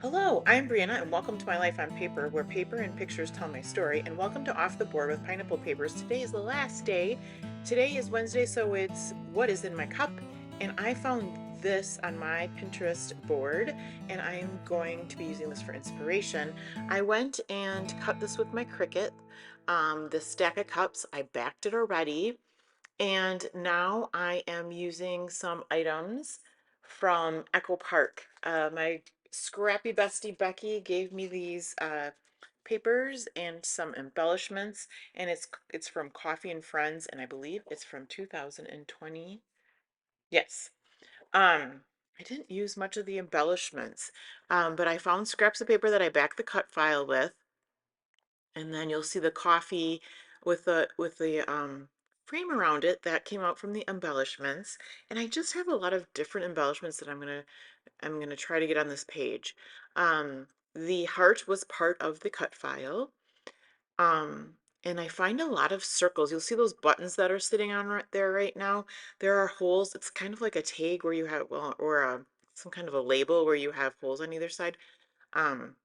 Hello, I'm Brianna, and welcome to My Life on Paper, where paper and pictures tell my story. And welcome to Off the Board with Pineapple Papers. Today is the last day. Today is Wednesday, so it's What is in My Cup? And I found this on my Pinterest board, and I'm going to be using this for inspiration. I went and cut this with my Cricut. This stack of cups, I backed it already. And now I am using some items from Echo Park. My scrappy bestie Becky gave me these papers and some embellishments, and it's from Coffee and Friends, and I believe it's from 2020. Yes. I didn't use much of the embellishments, but I found scraps of paper that I backed the cut file with, and then you'll see the coffee with the frame around it that came out from the embellishments. And I just have a lot of different embellishments that I'm gonna try to get on this page. The heart was part of the cut file. Um, and I find a lot of circles. You'll see those buttons that are sitting on right there right now. There are holes. It's kind of like a tag where you have, well, or some kind of a label where you have holes on either side. Um,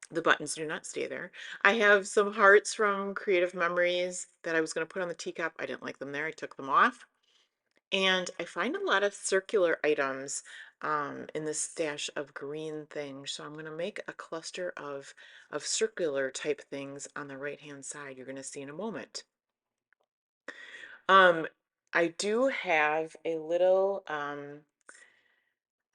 the buttons do not stay there. I have some hearts from Creative Memories that I was going to put on the teacup. I didn't like them there. I took them off. And I find a lot of circular items in this stash of green things. So I'm going to make a cluster of circular type things on the right hand side. You're going to see in a moment. Um, I do have a little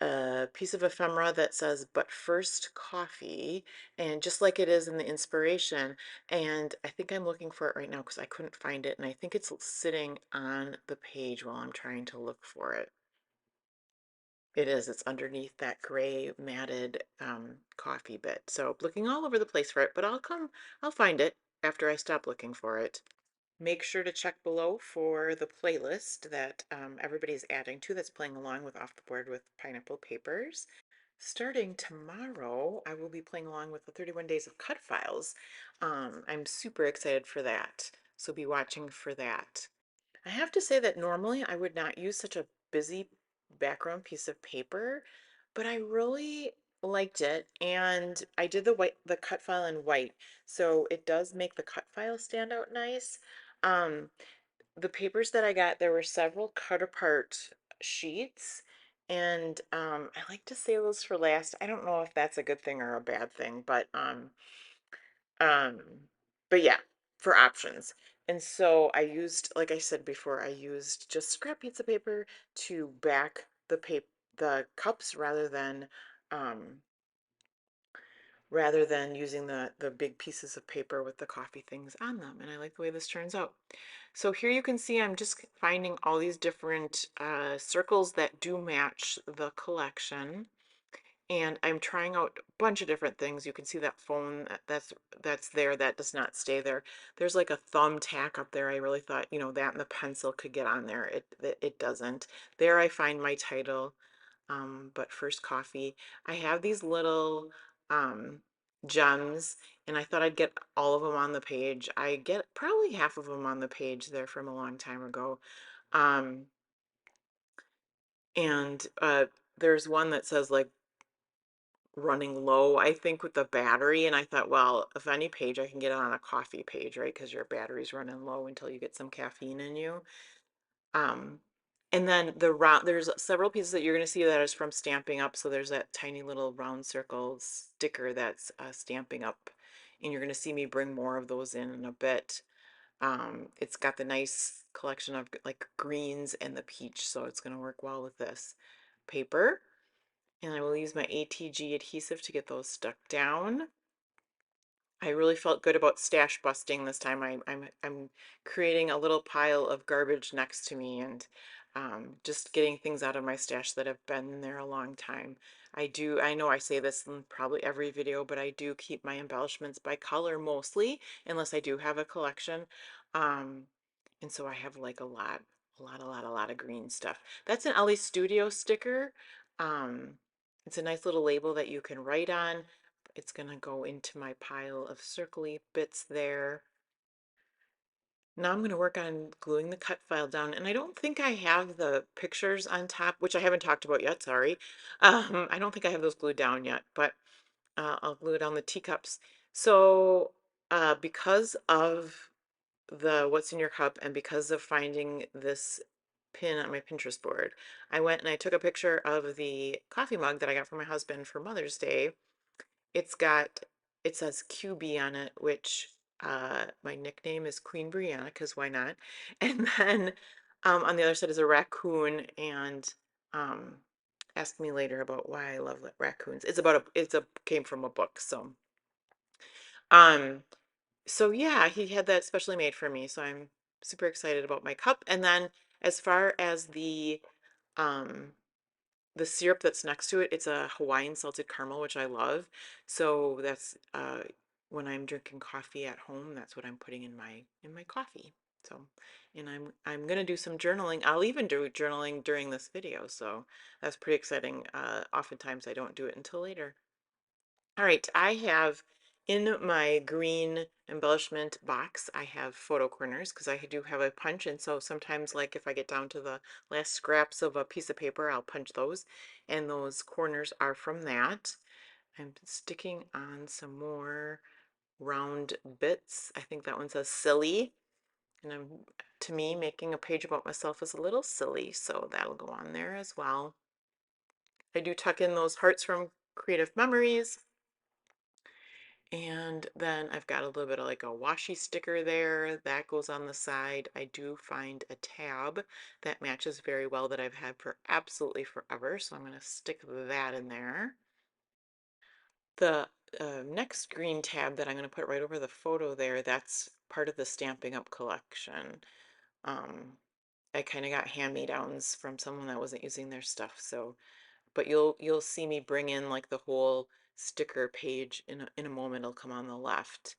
a piece of ephemera that says "but first coffee," and just like it is in the inspiration. And I think I'm looking for it right now because I couldn't find it, and I think it's sitting on the page while I'm trying to look for it. It is. It's underneath that gray matted coffee bit. So looking all over the place for it, but I'll find it after I stop looking for it. Make sure to check below for the playlist that everybody's adding to that's playing along with Off the Board with Pineapple Papers. Starting tomorrow, I will be playing along with the 31 Days of Cut Files. I'm super excited for that, so be watching for that. I have to say that normally I would not use such a busy background piece of paper, but I really liked it, and I did the cut file in white, so it does make the cut file stand out nice. Um, the papers that I got, there were several cut apart sheets, and I like to save those for last. I don't know if that's a good thing or a bad thing, um, but yeah, for options. And so I used, like I said before, I used just scrap pizza paper to back the cups um rather than using the big pieces of paper with the coffee things on them. And I like the way this turns out. So here you can see I'm just finding all these different circles that do match the collection. And I'm trying out a bunch of different things. You can see that phone that's there that does not stay there. There's like a thumbtack up there. I really thought, that and the pencil could get on there. It doesn't. There I find my title, but first coffee. I have these little um, gems, and I thought I'd get all of them on the page. I get probably half of them on the page there from a long time ago. Um, and there's one that says like running low, I think, with the battery. And I thought, well, if any page I can get it on a coffee page, right? Because your battery's running low until you get some caffeine in you. Um, and then there's several pieces that you're going to see that is from Stamping Up. So there's that tiny little round circle sticker that's Stamping Up. And you're going to see me bring more of those in a bit. It's got the nice collection of like greens and the peach, so it's going to work well with this paper. And I will use my ATG adhesive to get those stuck down. I really felt good about stash busting this time. I'm creating a little pile of garbage next to me and just getting things out of my stash that have been there a long time. I know I say this in probably every video, but I do keep my embellishments by color mostly, unless I do have a collection. Um, and so I have like a lot of green stuff. That's an Ellie Studio sticker. Um, it's a nice little label that you can write on. It's gonna go into my pile of circly bits there. Now I'm gonna work on gluing the cut file down, and I don't think I have the pictures on top, which I haven't talked about yet, sorry. I don't think I have those glued down yet, but I'll glue it on the teacups. So, because of the what's in your cup and because of finding this pin on my Pinterest board, I went and I took a picture of the coffee mug that I got from my husband for Mother's Day. It's got, it says QB on it, which my nickname is Queen Brianna, because why not? And then on the other side is a raccoon, and um, ask me later about why I love raccoons. It's about came from a book, um, so yeah, he had that specially made for me, so I'm super excited about my cup. And then as far as um the syrup that's next to it, it's a Hawaiian salted caramel, which I love. So that's when I'm drinking coffee at home, that's what I'm putting in my coffee. So, and I'm gonna do some journaling. I'll even do journaling during this video, so that's pretty exciting. Oftentimes I don't do it until later. All right, I have in my green embellishment box, I have photo corners because I do have a punch. And so sometimes, like if I get down to the last scraps of a piece of paper, I'll punch those. And those corners are from that. I'm sticking on some more round bits. I think that one says silly. And I'm, to me, making a page about myself is a little silly. So that'll go on there as well. I do tuck in those hearts from Creative Memories. And then I've got a little bit of like a washi sticker there that goes on the side. I do find a tab that matches very well that I've had for absolutely forever. So I'm going to stick that in there. The next green tab that I'm going to put right over the photo there, that's part of the Stampin' Up! Collection. Um, I kind of got hand-me-downs from someone that wasn't using their stuff. So but you'll see me bring in like the whole sticker page in a moment. It'll come on the left.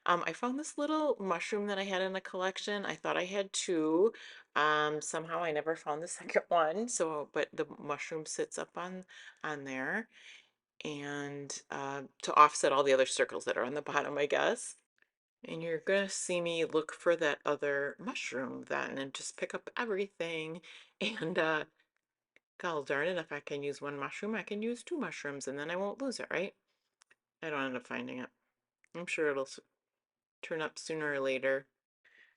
I found this little mushroom that I had in a collection. I thought I had two. Somehow I never found the second one. So, but the mushroom sits up on there, and to offset all the other circles that are on the bottom, I guess. And you're gonna see me look for that other mushroom then and just pick up everything. And God darn it, if I can use one mushroom, I can use two mushrooms and then I won't lose it, right? I don't end up finding it. I'm sure it'll turn up sooner or later.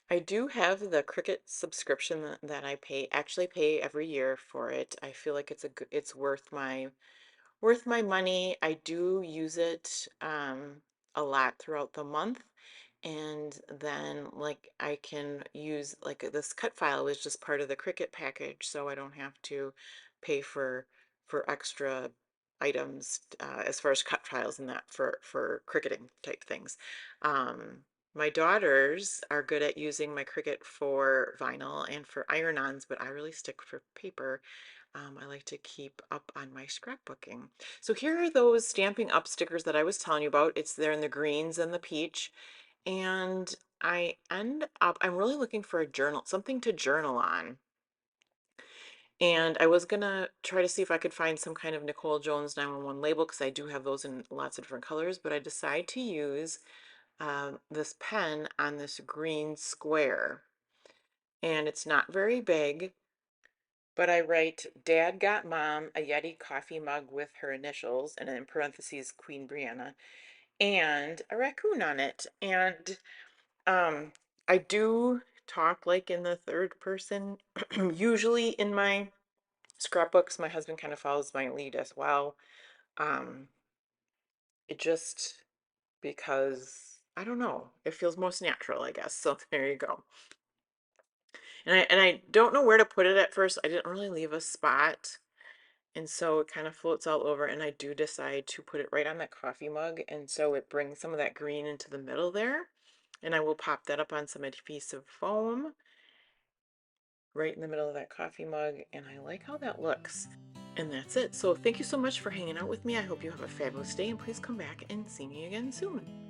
I do have the Cricut subscription that I actually pay every year for it. I feel like it's worth my money. I do use it a lot throughout the month. And then like I can use like this cut file is just part of the Cricut package, so I don't have to pay for extra items as far as cut files and that for Cricketing type things. My daughters are good at using my Cricut for vinyl and for iron-ons, but I really stick for paper. I like to keep up on my scrapbooking. So here are those Stampin' Up! Stickers that I was telling you about. It's there in the greens and the peach. And I'm really looking for a journal, something to journal on. And I was gonna try to see if I could find some kind of Nicole Jones 911 label because I do have those in lots of different colors, but I decided to use this pen on this green square. And it's not very big, but I write, Dad got Mom a Yeti coffee mug with her initials, and in parentheses, Queen Brianna, and a raccoon on it. And I do talk like in the third person. Usually in my scrapbooks, my husband kind of follows my lead as well. Um, it just because I don't know, it feels most natural, I guess. So there you go. And I don't know where to put it at first. I didn't really leave a spot. And so it kind of floats all over, and I do decide to put it right on that coffee mug, and so it brings some of that green into the middle there. And I will pop that up on some adhesive foam right in the middle of that coffee mug, and I like how that looks. And that's it. So thank you so much for hanging out with me. I hope you have a fabulous day, and please come back and see me again soon.